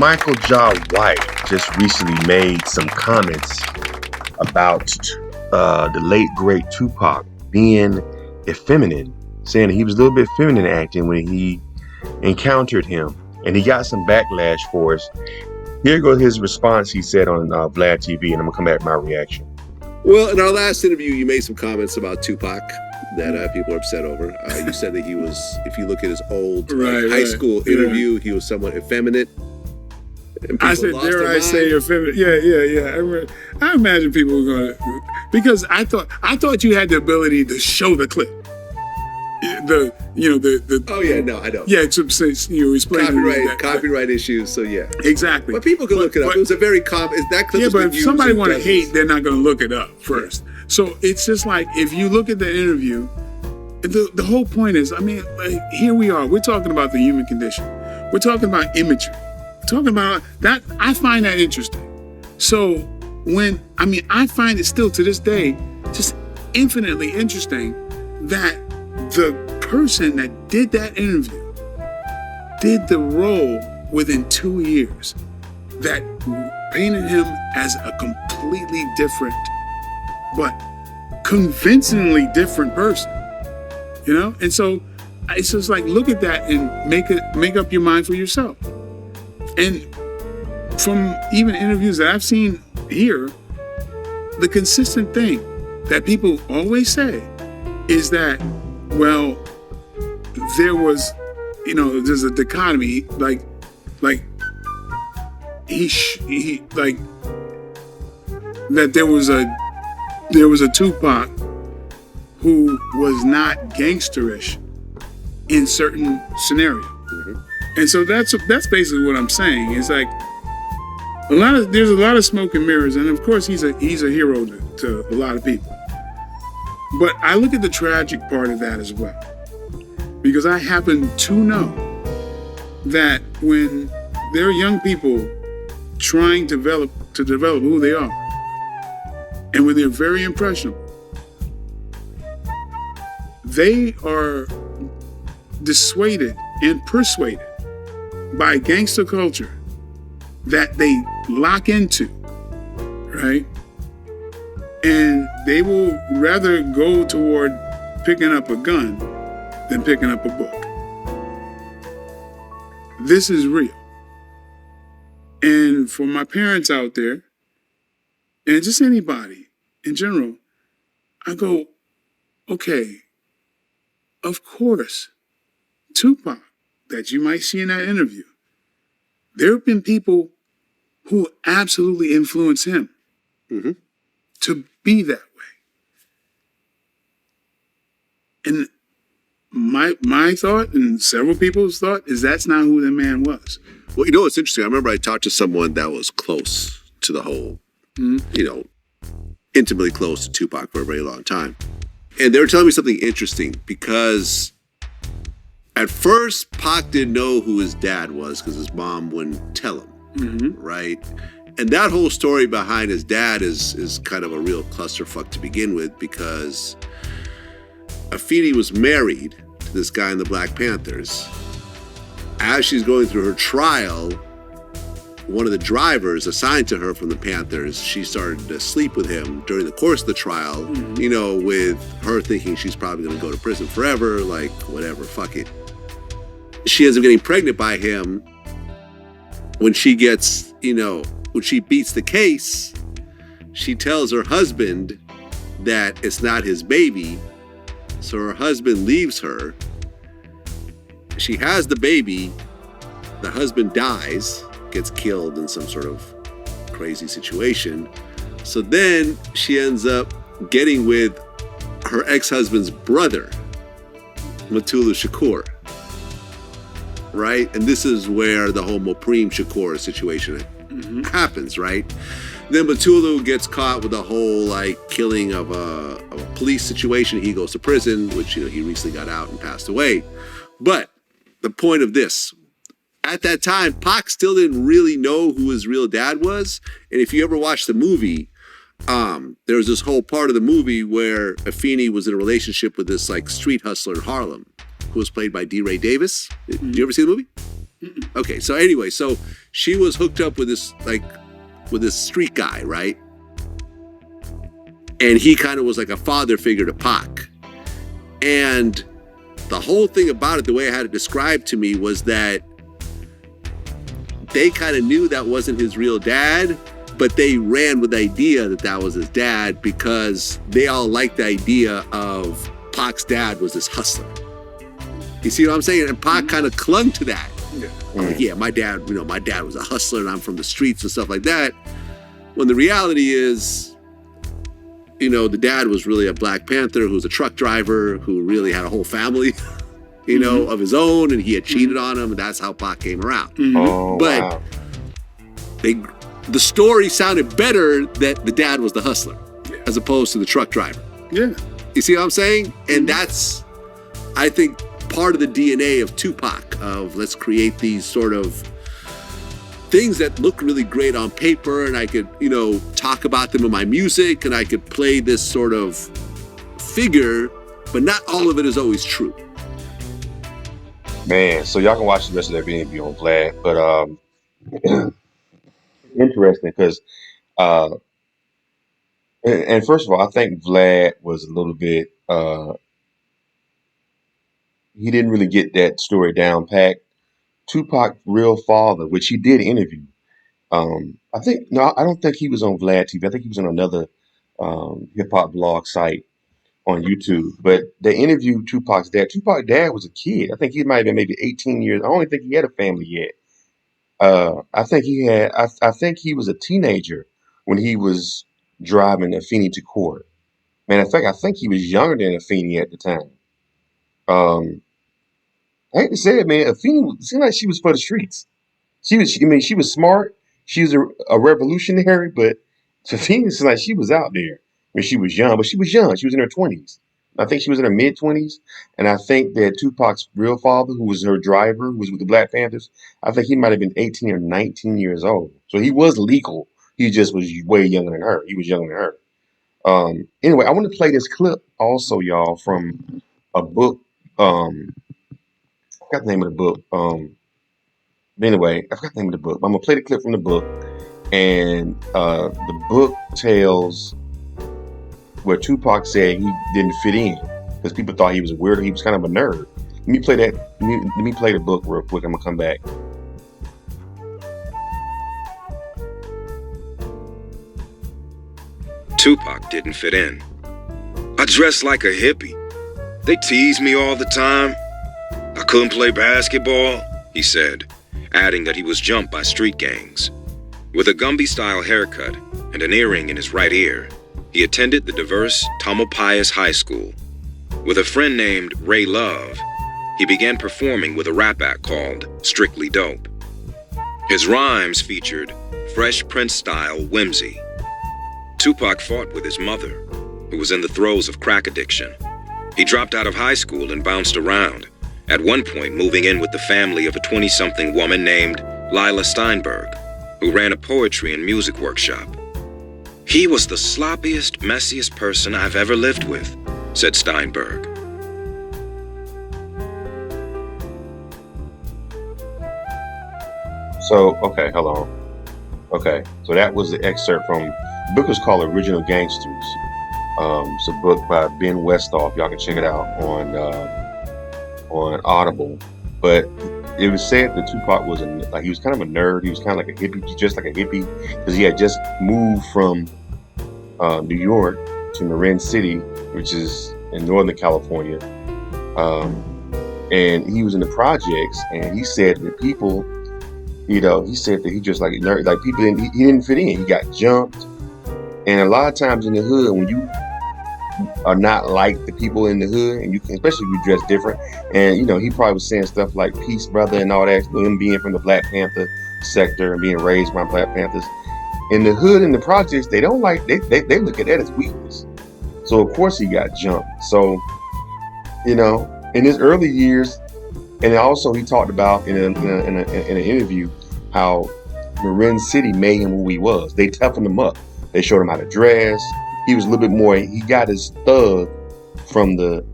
Michael Jai White just recently made some comments about the late great Tupac being effeminate, saying that he was a little bit feminine acting when he encountered him, and he got some backlash for us. Here goes his response. He said on Vlad TV, and I'm gonna come back to my reaction. Well, in our last interview, you made some comments about Tupac that people are upset over. You said that he was, if you look at his old high school interview, he was somewhat effeminate. I said, dare I say effeminate? Yeah. I imagine people were going to, because I thought you had the ability to show the clip. The oh yeah, no, I don't. Yeah, to say, explain copyright issues. So yeah, exactly. But people can look it up. It was a very common. That clip. Yeah, but if somebody want to hate, they're not going to look it up first. Yeah. So it's just like if you look at the interview, the whole point is, I mean, like, here we are. We're talking about the human condition. We're talking about imagery. We're talking about that. I find that interesting. So I find it still to this day just infinitely interesting that the person that did that interview did the role within 2 years that painted him as a completely different, but convincingly different person, And so it's just like, look at that and make up your mind for yourself. And from even interviews that I've seen here, the consistent thing that people always say is that, well, there was, there's a dichotomy, like he like that there was a Tupac who was not gangsterish in certain scenarios. Mm-hmm. And so that's basically what I'm saying. It's like there's a lot of smoke and mirrors, and of course he's a hero to a lot of people. But I look at the tragic part of that as well, because I happen to know that when there are young people trying to develop who they are, and when they're very impressionable, they are dissuaded and persuaded by gangster culture that they lock into, right? And they will rather go toward picking up a gun than picking up a book. This is real. And for my parents out there, and just anybody in general, I go, okay, of course, Tupac, that you might see in that interview, there have been people who absolutely influence him to be that way. And my thought, and several people's thought, is that's not who the man was. Well, it's interesting. I remember I talked to someone that was close to the whole, intimately close to Tupac for a very long time. And they were telling me something interesting, because at first Pac didn't know who his dad was because his mom wouldn't tell him, right? And that whole story behind his dad is kind of a real clusterfuck to begin with, because Effeminate was married to this guy in the Black Panthers. As she's going through her trial, one of the drivers assigned to her from the Panthers, she started to sleep with him during the course of the trial, with her thinking she's probably going to go to prison forever, like, whatever, fuck it. She ends up getting pregnant by him. When she gets, when she beats the case, she tells her husband that it's not his baby. So her husband leaves her. She has the baby. The husband dies, gets killed in some sort of crazy situation. So then she ends up getting with her ex-husband's brother, Mutulu Shakur. Right? And this is where the whole Mopreme Shakur situation happens, right? Then Mutulu gets caught with the whole killing of a police situation. He goes to prison, which he recently got out and passed away. But the point of this, at that time, Pac still didn't really know who his real dad was. And if you ever watch the movie, there was this whole part of the movie where Effeminate was in a relationship with this street hustler in Harlem, who was played by D. Ray Davis. Did you ever see the movie? Okay, so anyway, so she was hooked up with this street guy, right? And he kind of was like a father figure to Pac. And the whole thing about it, the way I had it described to me, was that they kind of knew that wasn't his real dad, but they ran with the idea that that was his dad because they all liked the idea of Pac's dad was this hustler. You see what I'm saying? And Pac kind of clung to that. Yeah. Like, yeah, my dad was a hustler and I'm from the streets and stuff like that. When the reality is, the dad was really a Black Panther who was a truck driver who really had a whole family, of his own, and he had cheated on him, and that's how Pac came around. Oh, But wow. the story sounded better that the dad was the hustler as opposed to the truck driver. Yeah. You see what I'm saying? And that's, I think, part of the DNA of Tupac, of let's create these sort of things that look really great on paper, and I could, talk about them in my music, and I could play this sort of figure, but not all of it is always true. Man, so y'all can watch the rest of that interview on Vlad, but interesting because, and first of all, I think Vlad was a little bit, he didn't really get that story down packed. Tupac's real father, which he did interview, I don't think he was on Vlad TV. I think he was on another hip hop blog site on YouTube. But they interviewed Tupac's dad. Tupac's dad was a kid. I think he might have been maybe 18 years. I don't even think he had a family yet. I think he was a teenager when he was driving Effeminate to court. Man, in fact, I think he was younger than Effeminate at the time. I hate to say it, man. Effeminate seemed like she was for the streets. She was smart. She was a revolutionary, but Effeminate seemed like she was out there when she was young. But she was young. She was in her 20s. I think she was in her mid-20s. And I think that Tupac's real father, who was her driver, who was with the Black Panthers, I think he might have been 18 or 19 years old. So he was legal. He just was way younger than her. He was younger than her. Anyway, I want to play this clip also, y'all, from a book. I forgot the name of the book. Anyway, I forgot the name of the book. I'm going to play the clip from the book. And the book tells where Tupac said he didn't fit in because people thought he was a weirdo. He was kind of a nerd. Let me play that. Let me play the book real quick. I'm going to come back. Tupac didn't fit in. I dressed like a hippie. They teased me all the time. I couldn't play basketball, he said, adding that he was jumped by street gangs. With a Gumby-style haircut and an earring in his right ear, he attended the diverse Tamalpais High School. With a friend named Ray Love, he began performing with a rap act called Strictly Dope. His rhymes featured Fresh Prince-style whimsy. Tupac fought with his mother, who was in the throes of crack addiction. He dropped out of high school and bounced around, at one point moving in with the family of a 20-something woman named Lila Steinberg, who ran a poetry and music workshop. He was the sloppiest, messiest person I've ever lived with, said Steinberg. So, okay, hold on. Okay, so that was the excerpt from, the book was called Original Gangsters. It's a book by Ben Westhoff. Y'all can check it out on Audible. But it was said that Tupac was he was kind of a nerd. He was kind of like a hippie, just like a hippie, because he had just moved from New York to Marin City, which is in Northern California. And he was in the projects, and he said that people, he said that he just like nerd, like people he didn't fit in. He got jumped. And a lot of times in the hood, when you are not like the people in the hood, and especially if you dress different, and he probably was saying stuff like "peace, brother" and all that. Him being from the Black Panther sector and being raised by Black Panthers, in the hood and the projects, they don't like they look at that as weakness. So of course he got jumped. So in his early years, and also he talked about in an interview how Marin City made him who he was. They toughened him up. They showed him how to dress. He was a little bit more, he got his thug from the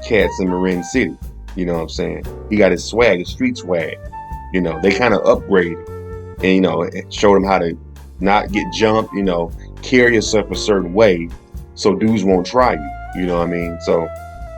cats in Marin City. You know what I'm saying? He got his swag, his street swag. You know, they kind of upgraded and, you know, it showed them how to not get jumped, you know, carry yourself a certain way so dudes won't try you. You know what I mean? So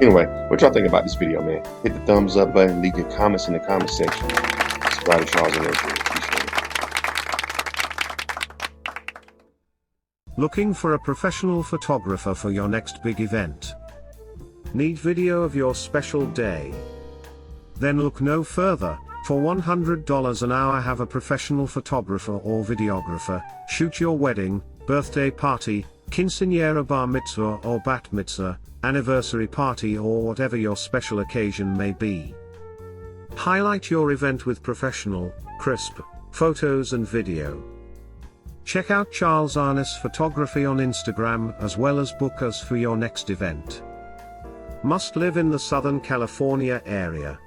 anyway, what y'all think about this video, man? Hit the thumbs up button, leave your comments in the comment section. Subscribe to Charles and Appreciate it. Looking for a professional photographer for your next big event? Need video of your special day? Then look no further. For $100 an hour, have a professional photographer or videographer shoot your wedding, birthday party, quinceañera, bar mitzvah or bat mitzvah, anniversary party, or whatever your special occasion may be. Highlight your event with professional, crisp photos and video. Check out Charles Arness Photography on Instagram, as well as book us for your next event. Must live in the Southern California area.